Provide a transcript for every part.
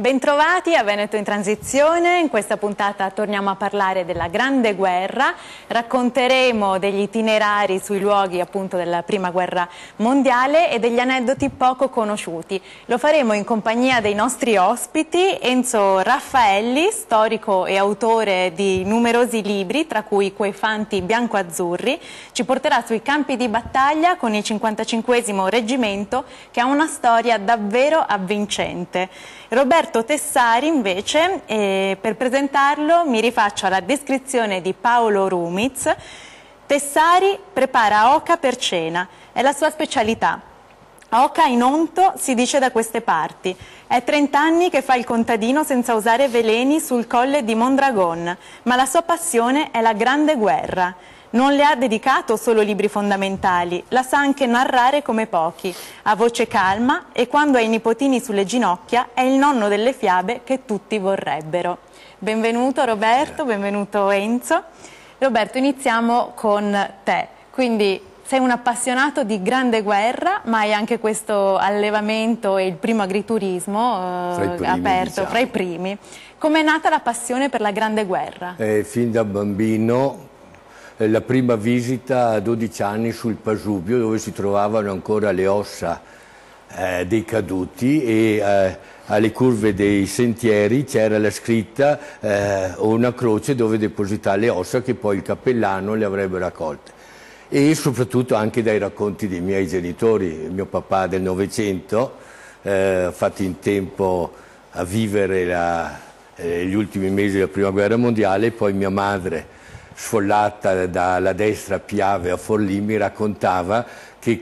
Bentrovati a Veneto in Transizione. In questa puntata torniamo a parlare della Grande Guerra, racconteremo degli itinerari sui luoghi appunto della Prima Guerra Mondiale e degli aneddoti poco conosciuti. Lo faremo in compagnia dei nostri ospiti: Enzo Raffaelli, storico e autore di numerosi libri, tra cui Quei fanti bianco-azzurri, ci porterà sui campi di battaglia con il 55° Reggimento, che ha una storia davvero avvincente. Roberto Tessari invece, per presentarlo mi rifaccio alla descrizione di Paolo Rumiz. Tessari prepara oca per cena, è la sua specialità. Oca in onto si dice da queste parti. È 30 anni che fa il contadino senza usare veleni sul colle di Mondragon, ma la sua passione è la Grande Guerra. Non le ha dedicato solo libri fondamentali, la sa anche narrare come pochi, a voce calma, e quando ha i nipotini sulle ginocchia è il nonno delle fiabe che tutti vorrebbero. Benvenuto Roberto, benvenuto Enzo. Roberto, iniziamo con te. Quindi sei un appassionato di Grande Guerra, ma hai anche questo allevamento e il primo agriturismo aperto, fra i primi. Com'è nata la passione per la Grande Guerra? Fin da bambino. La prima visita a 12 anni sul Pasubio, dove si trovavano ancora le ossa dei caduti, e alle curve dei sentieri c'era la scritta o una croce dove depositare le ossa, che poi il cappellano le avrebbe raccolte. E soprattutto anche dai racconti dei miei genitori. Mio papà del Novecento ha fatto in tempo a vivere gli ultimi mesi della Prima Guerra Mondiale, e poi mia madre, sfollata dalla destra Piave a Forlì, mi raccontava che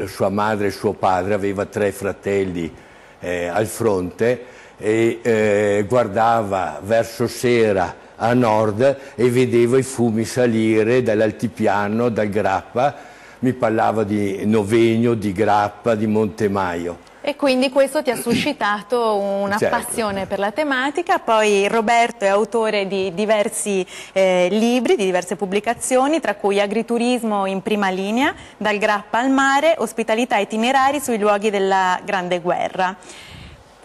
sua madre e suo padre aveva 3 fratelli al fronte, e guardava verso sera a nord e vedeva i fumi salire dall'altipiano, dal Grappa. Mi parlava di Novegno, di Grappa, di Montemaio. E quindi questo ti ha suscitato una passione per la tematica. Poi Roberto è autore di diversi libri, di diverse pubblicazioni, tra cui Agriturismo in prima linea, Dal Grappa al mare, Ospitalità e itinerari sui luoghi della Grande Guerra.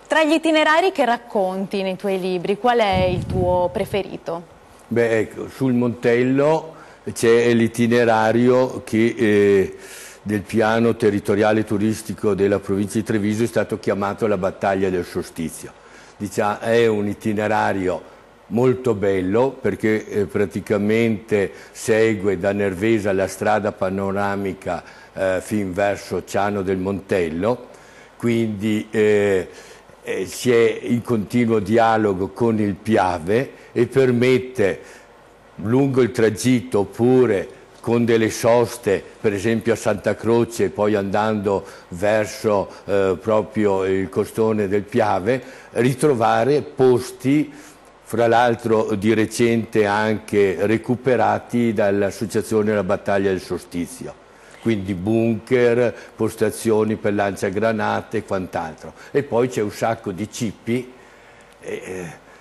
Tra gli itinerari che racconti nei tuoi libri, qual è il tuo preferito? Beh, ecco, sul Montello c'è l'itinerario che del piano territoriale turistico della provincia di Treviso è stato chiamato la battaglia del solstizio. Diciamo, è un itinerario molto bello, perché praticamente segue da Nervesa la strada panoramica fin verso Ciano del Montello, quindi si è in continuo dialogo con il Piave, e permette lungo il tragitto, oppure con delle soste, per esempio a Santa Croce, e poi andando verso proprio il costone del Piave, ritrovare posti, fra l'altro di recente anche recuperati dall'Associazione della Battaglia del Solstizio. Quindi bunker, postazioni per lanciagranate e quant'altro. E poi c'è un sacco di cippi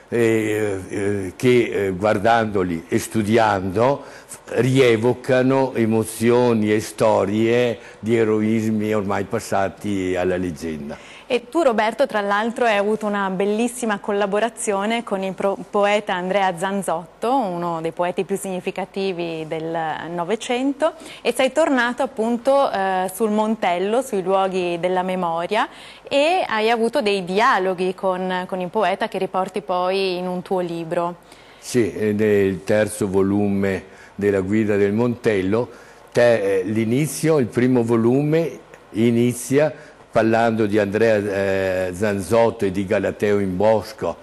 che guardandoli e studiando rievocano emozioni e storie di eroismi ormai passati alla leggenda. E tu Roberto, tra l'altro, hai avuto una bellissima collaborazione con il poeta Andrea Zanzotto, uno dei poeti più significativi del Novecento, e sei tornato appunto sul Montello, sui luoghi della memoria, e hai avuto dei dialoghi con il poeta che riporti poi in un tuo libro. Sì, nel terzo volume della Guida del Montello, il primo volume inizia parlando di Andrea Zanzotto e di Galateo in Bosco,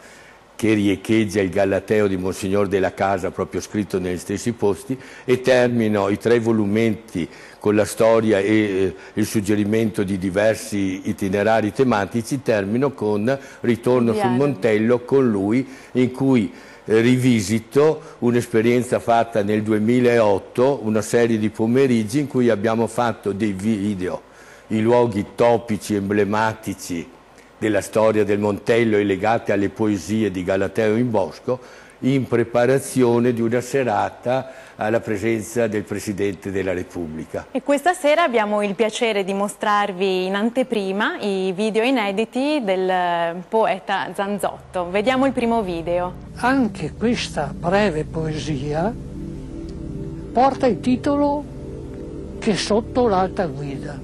che riecheggia il Galateo di Monsignor della Casa, proprio scritto negli stessi posti, e termino i 3 volumetti con la storia e il suggerimento di diversi itinerari tematici. Termino con Ritorno sul Montello con lui, in cui rivisito un'esperienza fatta nel 2008, una serie di pomeriggi in cui abbiamo fatto dei video, i luoghi topici, emblematici della storia del Montello e legati alle poesie di Galateo in Bosco, in preparazione di una serata alla presenza del Presidente della Repubblica. E questa sera abbiamo il piacere di mostrarvi in anteprima i video inediti del poeta Zanzotto. Vediamo il primo video. Anche questa breve poesia porta il titolo Che sotto l'alta guida.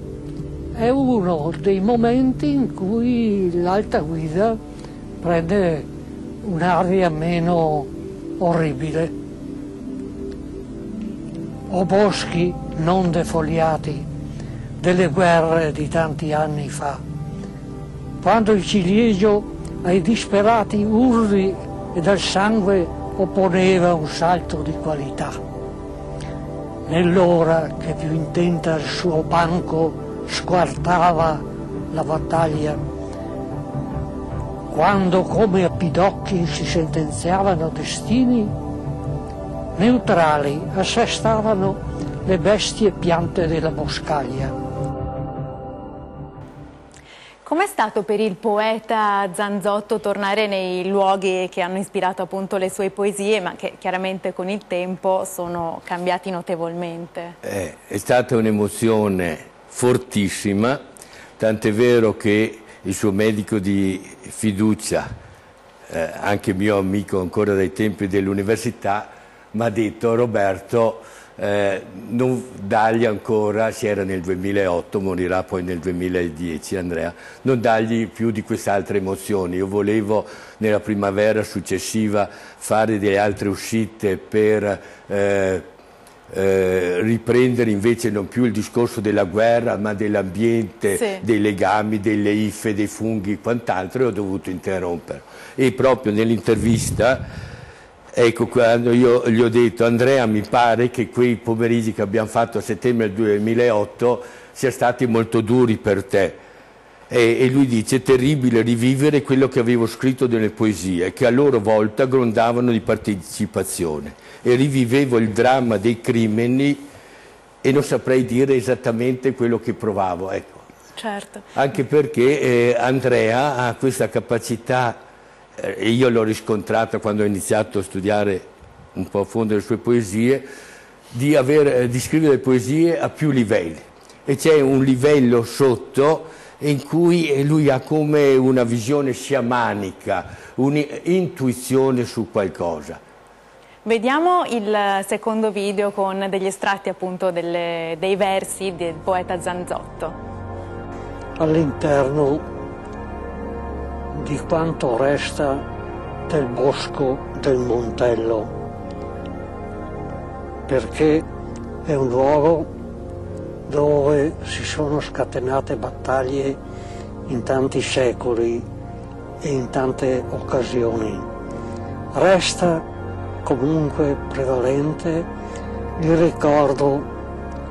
È uno dei momenti in cui l'alta guida prende un'aria meno orribile. O boschi non defoliati delle guerre di tanti anni fa, quando il ciliegio ai disperati urli e dal sangue opponeva un salto di qualità. Nell'ora che più intenta il suo banco squartava la battaglia, quando come a pidocchi si sentenziavano destini, neutrali a sé stavano le bestie piante della boscaglia. Com'è stato per il poeta Zanzotto tornare nei luoghi che hanno ispirato appunto le sue poesie, ma che chiaramente con il tempo sono cambiati notevolmente? È stata un'emozione fortissima, tant'è vero che il suo medico di fiducia, anche mio amico ancora dai tempi dell'università, mi ha detto: Roberto, non dagli ancora, si era nel 2008, morirà poi nel 2010 Andrea, non dagli più di queste altre emozioni. Io volevo nella primavera successiva fare delle altre uscite per riprendere invece non più il discorso della guerra ma dell'ambiente, sì, dei legami, delle iffe, dei funghi e quant'altro, e ho dovuto interrompere. E proprio nell'intervista, ecco, quando io gli ho detto: Andrea, mi pare che quei pomeriggi che abbiamo fatto a settembre 2008 siano stati molto duri per te. E lui dice: è terribile rivivere quello che avevo scritto nelle poesie, che a loro volta grondavano di partecipazione, e rivivevo il dramma dei crimini e non saprei dire esattamente quello che provavo, ecco. Certo. Anche perché Andrea ha questa capacità, e io l'ho riscontrata quando ho iniziato a studiare un po' a fondo le sue poesie, di scrivere poesie a più livelli, e c'è un livello sotto in cui lui ha come una visione sciamanica, un'intuizione su qualcosa. Vediamo il secondo video con degli estratti appunto dei versi del poeta Zanzotto. All'interno di quanto resta del bosco del Montello, perché è un luogo dove si sono scatenate battaglie in tanti secoli e in tante occasioni. Resta comunque prevalente il ricordo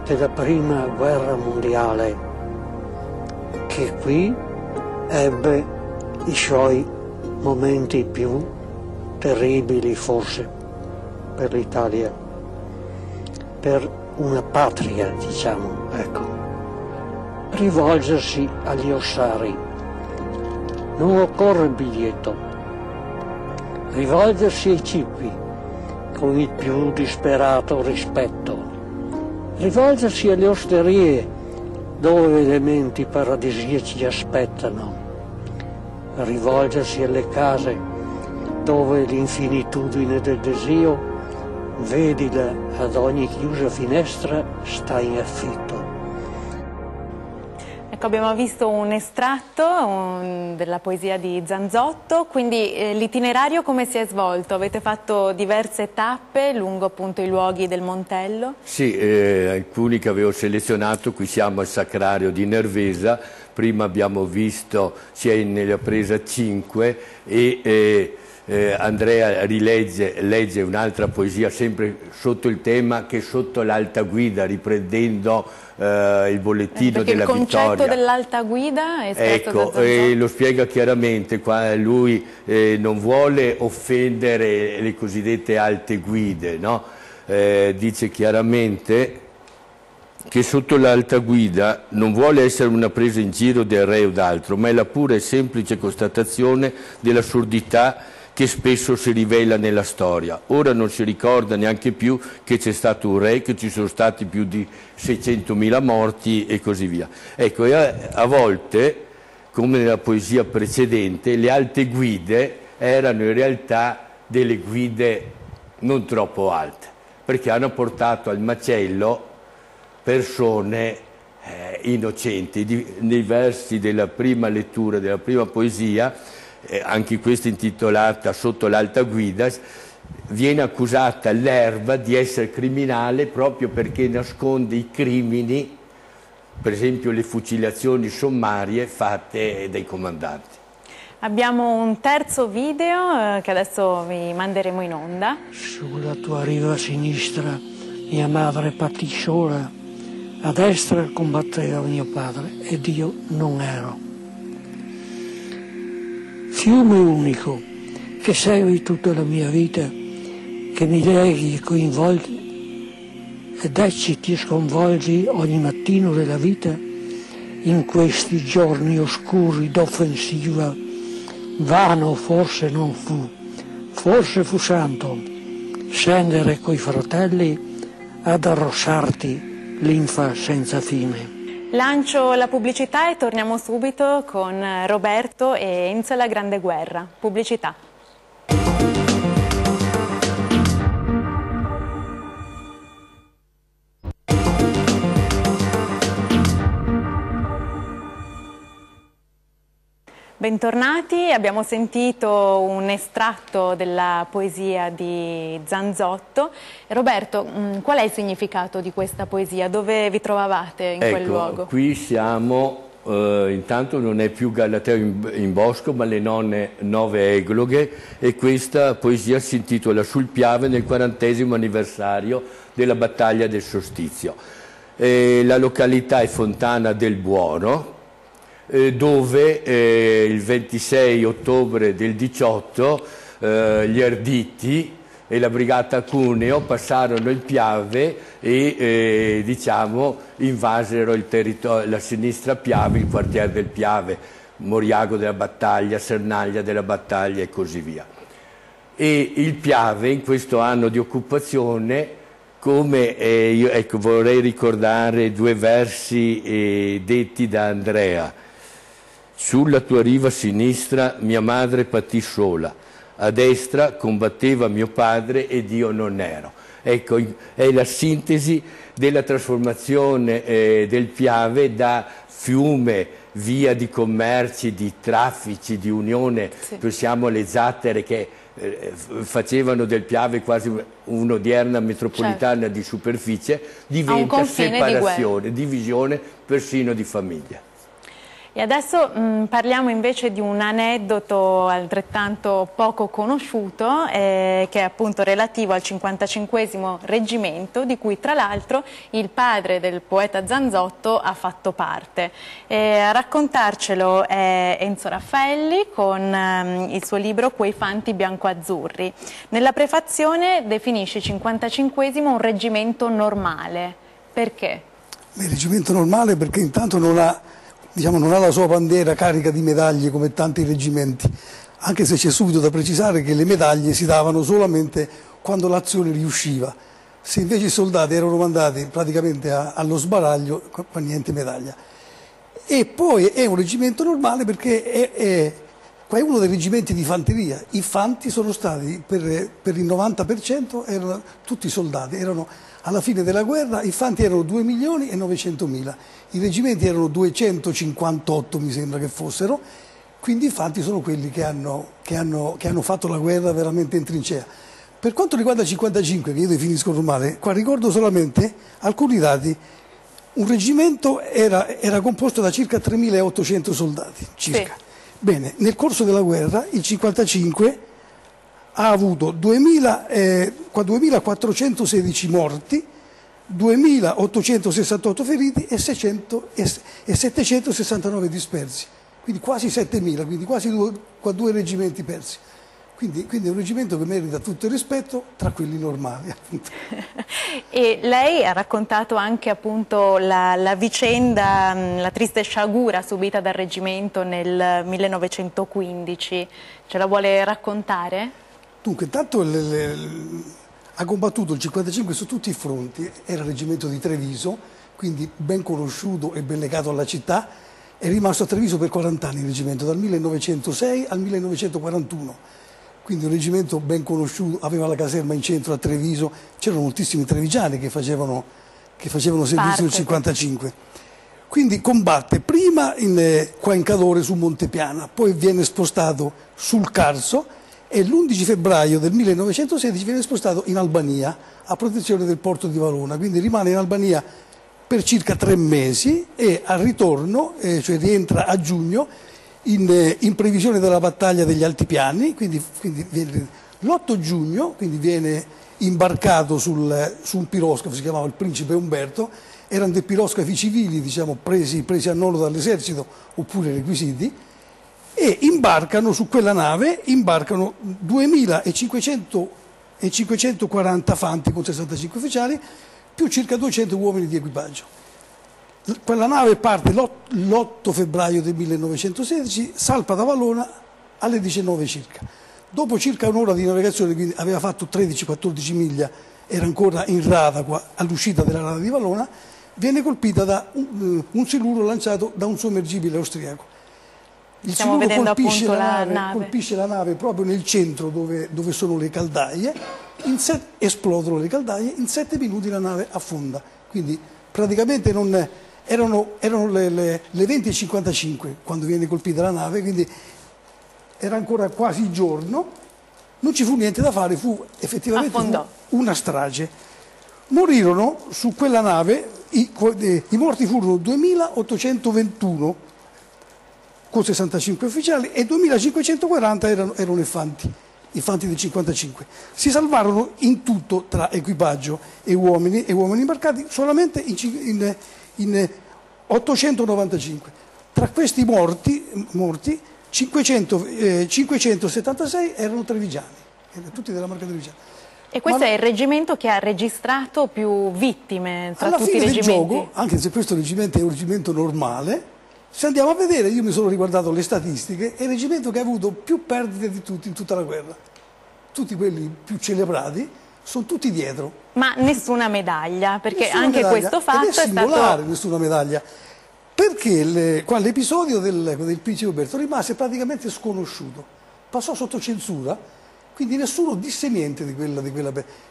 della prima guerra mondiale, che qui ebbe i suoi momenti più terribili forse per l'Italia, per una patria, diciamo, ecco. Rivolgersi agli ossari. Non occorre biglietto. Rivolgersi ai cippi con il più disperato rispetto. Rivolgersi alle osterie dove elementi paradisiaci aspettano. Rivolgersi alle case dove l'infinitudine del desio, vedila ad ogni chiusa finestra, sta in affitto. Ecco, abbiamo visto un estratto della poesia di Zanzotto, quindi l'itinerario come si è svolto? Avete fatto diverse tappe lungo appunto i luoghi del Montello? Sì, alcuni che avevo selezionato. Qui siamo al Sacrario di Nervesa, prima abbiamo visto, si è nella presa 5 e Andrea legge un'altra poesia sempre sotto il tema Che sotto l'alta guida, riprendendo il bollettino della vittoria. Perché il concetto dell'alta guida è espresso da Zanzotto. Ecco, lo spiega chiaramente, qua lui non vuole offendere le cosiddette alte guide, no? Dice chiaramente che sotto l'alta guida non vuole essere una presa in giro del re o d'altro, ma è la pura e semplice constatazione dell'assurdità che spesso si rivela nella storia. Ora non si ricorda neanche più che c'è stato un re, che ci sono stati più di 600.000 morti e così via. Ecco, e a volte, come nella poesia precedente, le alte guide erano in realtà delle guide non troppo alte, perché hanno portato al macello persone innocenti. Nei versi della prima lettura, della prima poesia, anche questa intitolata Sotto l'alta guida, viene accusata l'erba di essere criminale proprio perché nasconde i crimini, per esempio le fucilazioni sommarie fatte dai comandanti. Abbiamo un terzo video che adesso vi manderemo in onda. Sulla tua riva sinistra mia madre partì sola, a destra combatteva mio padre ed io non ero. Fiume unico che segui tutta la mia vita, che mi leghi e coinvolgi ed ecciti e sconvolgi ogni mattino della vita, in questi giorni oscuri d'offensiva, vano forse non fu, forse fu santo, scendere coi fratelli ad arrossarti linfa senza fine. Lancio la pubblicità e torniamo subito con Roberto e Enzo e la Grande Guerra. Pubblicità. Bentornati, abbiamo sentito un estratto della poesia di Zanzotto. Roberto, qual è il significato di questa poesia? Dove vi trovavate in quel luogo? Qui siamo, intanto non è più Galateo in Bosco, ma le Nove Egloghe, e questa poesia si intitola Sul Piave nel 40° anniversario della battaglia del Solstizio. La località è Fontana del Buono, dove il 26 ottobre del 18 gli Arditi e la brigata Cuneo passarono il Piave e diciamo invasero il territorio, la sinistra Piave, il quartiere del Piave, Moriago della battaglia, Sernaglia della battaglia e così via. E il Piave in questo anno di occupazione, come io vorrei ricordare due versi detti da Andrea. Sulla tua riva sinistra mia madre patì sola, a destra combatteva mio padre ed io non ero. Ecco, è la sintesi della trasformazione del Piave da fiume, via di commerci, di traffici, di unione. Sì. Pensiamo alle zattere che facevano del Piave quasi un'odierna metropolitana, certo, di superficie, diventa separazione, divisione persino di famiglia. E adesso parliamo invece di un aneddoto altrettanto poco conosciuto, che è appunto relativo al 55° reggimento, di cui tra l'altro il padre del poeta Zanzotto ha fatto parte. A raccontarcelo è Enzo Raffaelli con il suo libro Quei fanti bianco-azzurri. Nella prefazione definisce il 55° un reggimento normale. Perché? Il reggimento normale perché intanto non ha la sua bandiera carica di medaglie come tanti reggimenti, anche se c'è subito da precisare che le medaglie si davano solamente quando l'azione riusciva. Se invece i soldati erano mandati praticamente allo sbaraglio, qua niente medaglia. E poi è un reggimento normale perché è uno dei reggimenti di fanteria. I fanti sono stati, per il 90%, erano tutti soldati, alla fine della guerra i fanti erano 2.900.000, i reggimenti erano 258 mi sembra che fossero, quindi i fanti sono quelli che hanno fatto la guerra veramente in trincea. Per quanto riguarda il 55, che io definisco normale, qua ricordo solamente alcuni dati. Un reggimento era composto da circa 3.800 soldati, circa. Sì. Bene, nel corso della guerra il 55 ha avuto 2.416 morti, 2.868 feriti e 769 dispersi, quindi quasi 7.000, quindi quasi due reggimenti persi. Quindi è un reggimento che merita tutto il rispetto tra quelli normali. Appunto. E lei ha raccontato anche appunto la vicenda, la triste sciagura subita dal reggimento nel 1915. Ce la vuole raccontare? Dunque, intanto ha combattuto il 55 su tutti i fronti, era il reggimento di Treviso, quindi ben conosciuto e ben legato alla città. È rimasto a Treviso per 40 anni il reggimento, dal 1906 al 1941. Quindi un reggimento ben conosciuto, aveva la caserma in centro a Treviso, c'erano moltissimi trevigiani che facevano servizio nel 55. Quindi combatte prima qua in Cadore su Montepiana, poi viene spostato sul Carso e l'11 febbraio del 1916 viene spostato in Albania a protezione del porto di Valona, quindi rimane in Albania per circa 3 mesi e al ritorno, cioè rientra a giugno, in previsione della battaglia degli Altipiani, quindi l'8 giugno quindi viene imbarcato su un piroscafo, si chiamava il Principe Umberto, erano dei piroscafi civili, diciamo, presi a nolo dall'esercito oppure requisiti, e su quella nave 2.540 fanti con 65 ufficiali più circa 200 uomini di equipaggio. Quella nave parte l'8 febbraio del 1916, salpa da Valona alle 19 circa. Dopo circa un'ora di navigazione, quindi aveva fatto 13-14 miglia, era ancora in rada all'uscita della rada di Valona, viene colpita da un siluro lanciato da un sommergibile austriaco. Il siluro colpisce la nave proprio nel centro dove sono le caldaie, esplodono le caldaie, in 7 minuti la nave affonda. Quindi praticamente erano le 20:55 quando viene colpita la nave, quindi era ancora quasi giorno, non ci fu niente da fare, fu effettivamente una strage. Morirono su quella nave, i morti furono 2.821 con 65 ufficiali e 2.540 erano i fanti del 55. Si salvarono in tutto tra equipaggio e uomini imbarcati solamente in 895. Tra questi morti 576 erano trevigiani, tutti della marca trevigiana. E questo è il reggimento che ha registrato più vittime tra tutti i reggimenti? Alla fine del gioco, anche se questo reggimento è un reggimento normale, se andiamo a vedere, io mi sono riguardato le statistiche, è il reggimento che ha avuto più perdite di tutti in tutta la guerra. Tutti quelli più celebrati sono tutti dietro. Ma nessuna medaglia, perché anche questo fatto è singolare, nessuna medaglia. Perché l'episodio del Principe Umberto rimase praticamente sconosciuto, passò sotto censura, quindi nessuno disse niente di quella.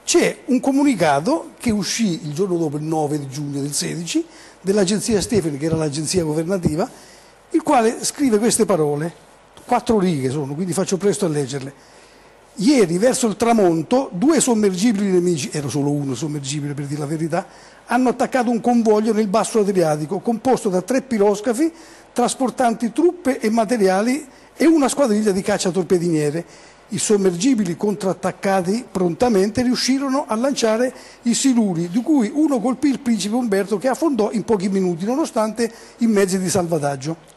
C'è un comunicato che uscì il giorno dopo, il 9 di giugno del 16, dell'agenzia Stefani, che era l'agenzia governativa, il quale scrive queste parole, 4 righe sono, quindi faccio presto a leggerle. Ieri, verso il tramonto, 2 sommergibili nemici, era solo uno sommergibile per dire la verità, hanno attaccato un convoglio nel basso Adriatico, composto da 3 piroscafi trasportanti truppe e materiali e una squadriglia di cacciatorpediniere. I sommergibili, contrattaccati prontamente, riuscirono a lanciare i siluri, di cui uno colpì il Principe Umberto, che affondò in pochi minuti, nonostante i mezzi di salvataggio.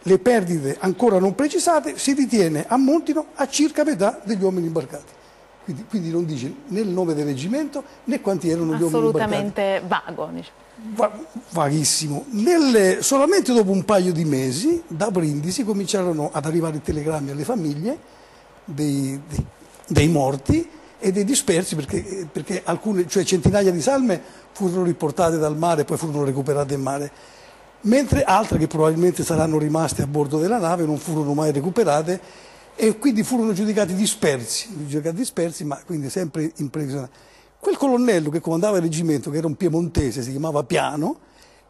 Le perdite ancora non precisate si ritiene ammontino a circa metà degli uomini imbarcati. Quindi non dice né il nome del reggimento né quanti erano gli uomini imbarcati. Assolutamente vago. Vaghissimo. Solamente dopo un paio di mesi da Brindisi cominciarono ad arrivare telegrammi alle famiglie dei morti e dei dispersi, perché alcune, cioè centinaia di salme furono riportate dal mare e poi furono recuperate in mare, mentre altre che probabilmente saranno rimaste a bordo della nave non furono mai recuperate e quindi furono giudicati dispersi, ma quindi sempre in previsione. Quel colonnello che comandava il reggimento, che era un piemontese, si chiamava Piano,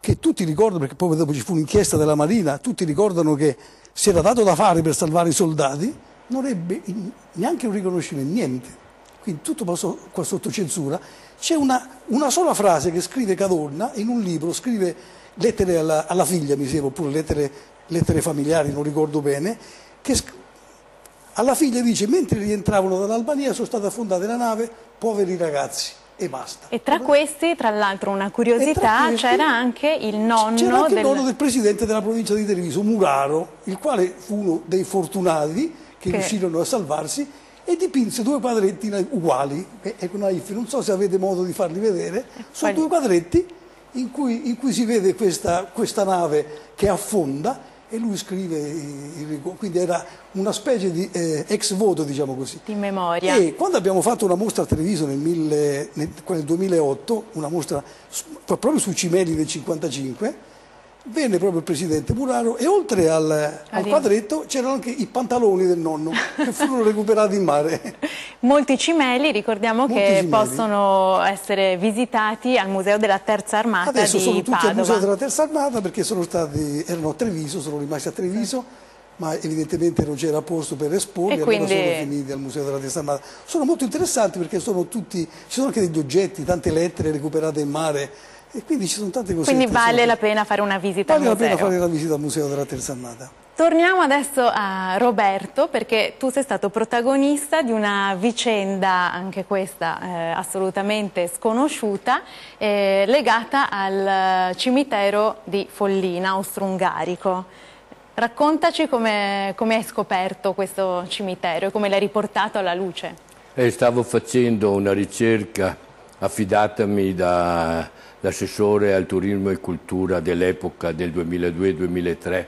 che tutti ricordano, perché poi dopo ci fu un'inchiesta della Marina, tutti ricordano che si era dato da fare per salvare i soldati, non ebbe neanche un riconoscimento, niente. Quindi tutto passò qua sotto censura. C'è una sola frase che scrive Cadorna in un libro, scrive lettere alla figlia, mi sembra, oppure lettere familiari, non ricordo bene, che alla figlia dice: mentre rientravano dall'Albania sono state affondate la nave, poveri ragazzi, e basta. E tra questi, tra l'altro, una curiosità, c'era anche il nonno del presidente della provincia di Treviso, Muraro, il quale fu uno dei fortunati che riuscirono a salvarsi, e dipinse 2 quadretti uguali, con una If, non so se avete modo di farli vedere, sono 2 quadretti in cui si vede questa nave che affonda e lui scrive, quindi era una specie di ex voto, diciamo così. Di memoria. E quando abbiamo fatto una mostra a Treviso nel 2008, una mostra proprio sui cimeli del 55, venne proprio il presidente Muraro e oltre al quadretto c'erano anche i pantaloni del nonno che furono recuperati in mare. Molti cimeli, ricordiamo che possono essere visitati al Museo della Terza Armata di Padova. Adesso sono tutti al Museo della Terza Armata perché erano a Treviso, sono rimasti a Treviso, ma evidentemente non c'era posto per esporli, allora sono finiti al Museo della Terza Armata. Sono molto interessanti perché ci sono anche degli oggetti, tante lettere recuperate in mare. E quindi ci sono tante cose. Quindi vale la pena fare una visita al museo. Vale la pena fare la visita al Museo della Terza Armata. Torniamo adesso a Roberto, perché tu sei stato protagonista di una vicenda, anche questa assolutamente sconosciuta, legata al cimitero di Follina, austro-ungarico. Raccontaci come hai scoperto questo cimitero e come l'hai riportato alla luce. Stavo facendo una ricerca affidatami dall'assessore al turismo e cultura dell'epoca del 2002-2003,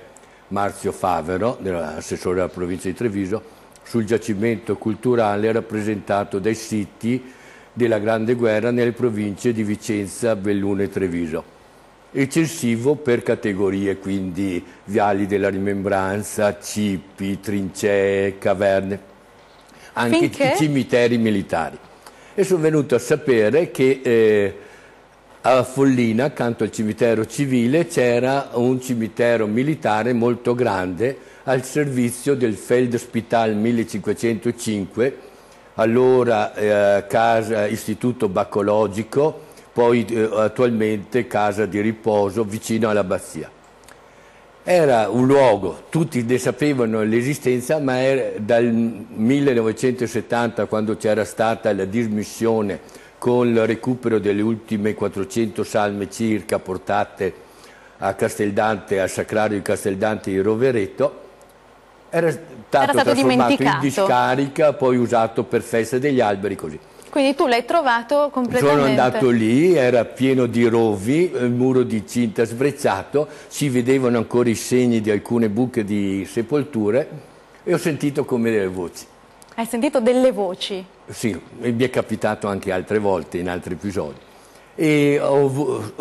Marzio Favero, assessore alla provincia di Treviso, sul giacimento culturale rappresentato dai siti della Grande Guerra nelle province di Vicenza, Belluno e Treviso. Eccessivo per categorie, quindi viali della rimembranza, cippi, trincee, caverne, anche i cimiteri militari. E sono venuto a sapere che a Follina, accanto al cimitero civile, c'era un cimitero militare molto grande al servizio del Feldspital 1505, allora istituto baccologico, poi attualmente casa di riposo vicino all'abbazia. Era un luogo, tutti ne sapevano l'esistenza, ma era dal 1970, quando c'era stata la dismissione con il recupero delle ultime 400 salme circa portate a Casteldante, al Sacrario di Casteldante di Rovereto, era stato trasformato in discarica, poi usato per feste degli alberi, così. Quindi tu l'hai trovato completamente... Sono andato lì, era pieno di rovi, il muro di cinta sbrecciato, si vedevano ancora i segni di alcune buche di sepolture e ho sentito come delle voci. Hai sentito delle voci? Sì, mi è capitato anche altre volte in altri episodi. E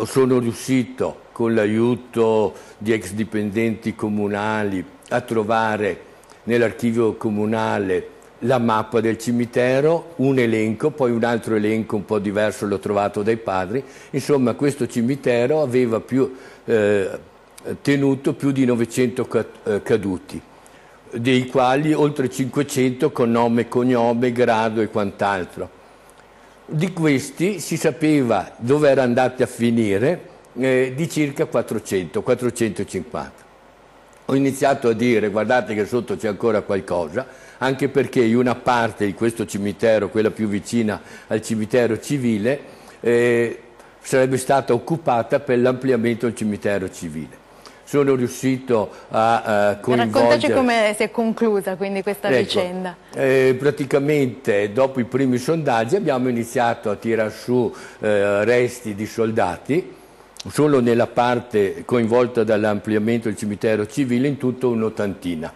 sono riuscito, con l'aiuto di ex dipendenti comunali, a trovare nell'archivio comunale la mappa del cimitero, un elenco, poi un altro elenco un po' diverso l'ho trovato dai padri. Insomma, questo cimitero aveva tenuto più di 900 caduti, dei quali oltre 500 con nome, cognome, grado e quant'altro. Di questi si sapeva dove erano andati a finire di circa 400, 450. Ho iniziato a dire, guardate che sotto c'è ancora qualcosa, anche perché in una parte di questo cimitero, quella più vicina al cimitero civile, sarebbe stata occupata per l'ampliamento del cimitero civile. Sono riuscito a coinvolgere... Raccontaci come si è conclusa quindi questa vicenda. Praticamente dopo i primi sondaggi abbiamo iniziato a tirar su resti di soldati. Solo nella parte coinvolta dall'ampliamento del cimitero civile in tutto un'ottantina,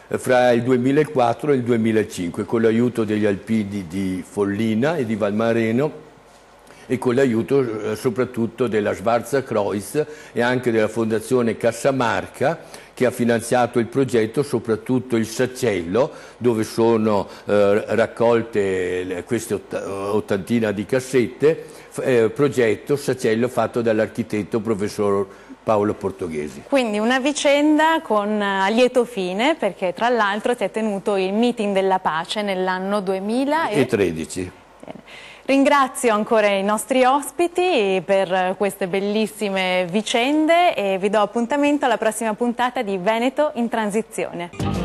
fra il 2004 e il 2005, con l'aiuto degli alpini di Follina e di Valmareno e con l'aiuto soprattutto della Schwarzer-Kreuz e anche della Fondazione Cassamarca, che ha finanziato il progetto, soprattutto il Sacello, dove sono raccolte queste ottantina di cassette, progetto Sacello fatto dall'architetto professor Paolo Portoghesi. Quindi una vicenda a lieto fine, perché tra l'altro si è tenuto il meeting della pace nell'anno 2013. Ringrazio ancora i nostri ospiti per queste bellissime vicende e vi do appuntamento alla prossima puntata di Veneto in Transizione.